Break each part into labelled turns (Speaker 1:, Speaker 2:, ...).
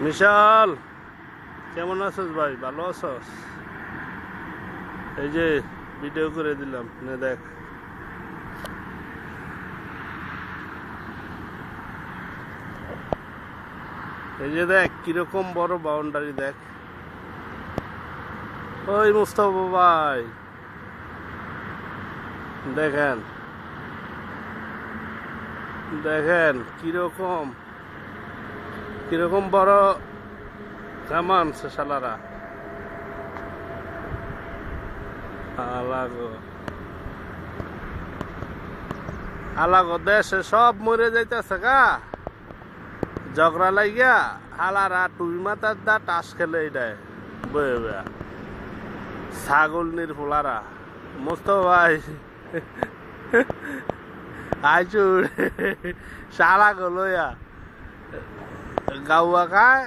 Speaker 1: মিশাল, কেমন আছিস ভাই? ভালো আছিস? এই যে ভিডিও করে দিলাম, নে দেখ। এই যে দেখ কিরকম বড় বাউন্ডারি দেখ। ওই মুস্তাফা ভাই দেখেন দেখেন কিরকম কিরকম বড় কামান সে শালারা। আলাগো দেশে সব মরে যাইতেছে গা ঝগড়া লাগিয়া। হালারা টুই মাথার দা টাস খেলে এটাই বয়ে বয়া ছাগল নির্ফুলারা। মুস্তাফা ভাই আইচু শালা গলয়া গাওয়া খায়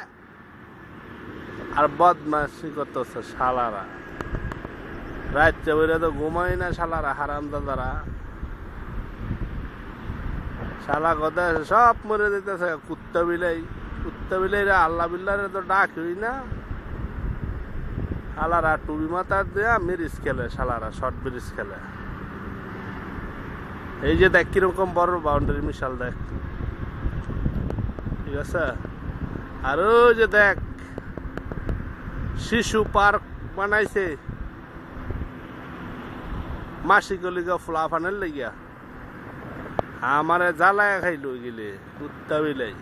Speaker 1: আর বদমাশি করতেছে শালারা। রাত্রে বেড়ে তো ঘুমাই না শালারা, হারাম দাদারা। শালা কথা সব মরে দিতেছে। কুত্তা বিলাইরা আল্লাহ বিল্লারে তো ডাক হই না। শালারা টুবি মাথা দেয়া মিরিজ খেলে, শালারা শর্ট ব্রিজ খেলে। এই যে দেখ কিরকম বড় বাউন্ডারি মিশাল দেখ, ঠিক আছে। আর ওই যে দেখ শিশু পার্ক বানাইছে মাসি গলিগা ফুলাফানের লেগিয়া। আমারে জ্বালায় খাইল গেলে কুত্তা বিলাই।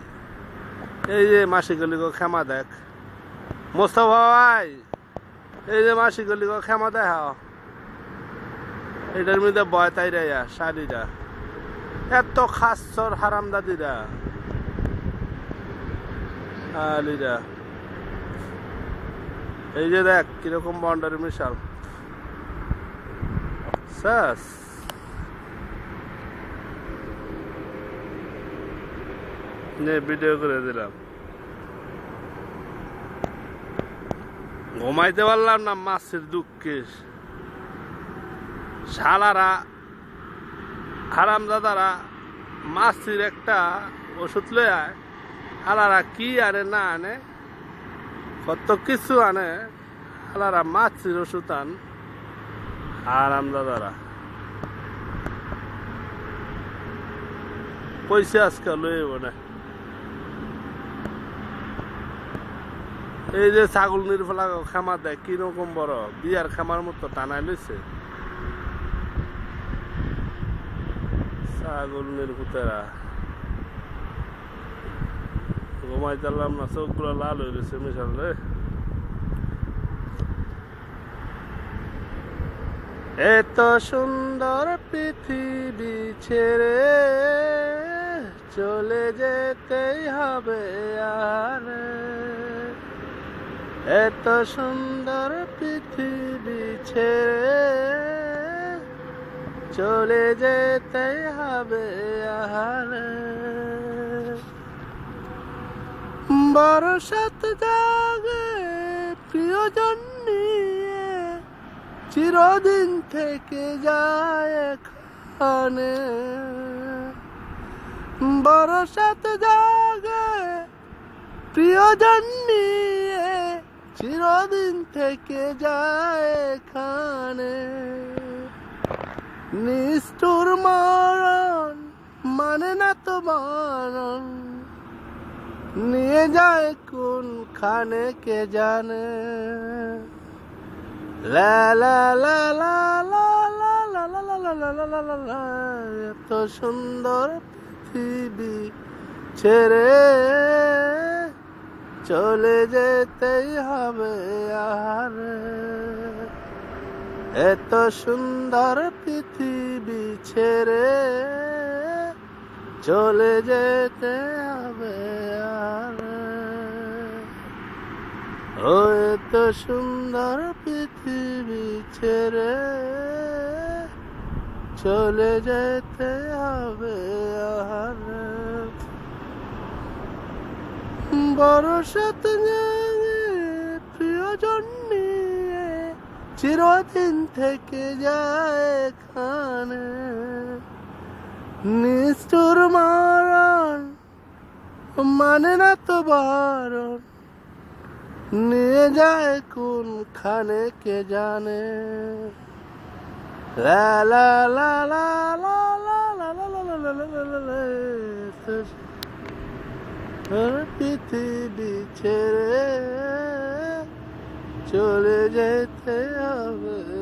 Speaker 1: এই যে মাসি গলিগো ক্ষমা দেখ মোস্তফা ভাই, এই যে মাসি গলিগো ক্ষমা দেখ। এটার মধ্যে বয় তাইরা শাড়িরা এত খাসর হারাম দাদিরা আলিরা। এই যে দেখ কিরকম বাউন্ডারি মিশাল শেষ। ভিডিও করে দিলাম। ঘুমাইতে পারলাম না মাছের দুঃখে। শালারা হারামজাদারা মাছের একটা ওষুধ লয়ে আয়। হালারা কি আনে না আনে, কত কিছু আনে। হালারা মাছের ওষুধ আন হারামজাদারা। পয়সা আজকে লইব না। এই যে ছাগল নির্ফলা খামা দেয় কিরকম বড়, বিয়ার খামার মতো টানাই লইছে ছাগল নির্ভুতেরা। ঘুমাই চাললাম না, চোখগুলো লাল হয়ে গেছে মিশাল রে। এত সুন্দর পৃথিবী ছেড়ে চলে যেতেই হবে আর। এত সুন্দর পৃথিবী ছেড়ে চলে যেতেই হবে আর। বরসাত জাগে প্রিয়জন নিয়ে চিরদিন থেকে যায় এখানে। বরসাত জাগে প্রিয়জন নিয়ে চিরদিন থেকে যায় এখানে। নিষ্ঠুর মরণ মানে না তো মরণ, নিয়ে যায় কোনখানে কে জানে। লা লা লা লা লা লা লা লা লা লা লা লা লা লা। এত সুন্দর পৃথিবী ছেড়ে চলে যেতেই হবে আর। এত সুন্দর পৃথিবী ছেড়ে চলে যেতে হবে আর। ও এত সুন্দর পৃথিবী ছেড়ে চলে যেতে হবে আর। বরসাত জাগে প্রিয়জন নিয়ে চিরদিন থেকে যায় এখানে। নিষ্ঠুর মরণ মানে না তো বারণ, নিয়ে যায় কোনখানে কে জানে। লা লা লা লা লা লা লা লা লা লা লা লা লা লা। পৃথিবী ছেড়ে চলে যেতে হবে।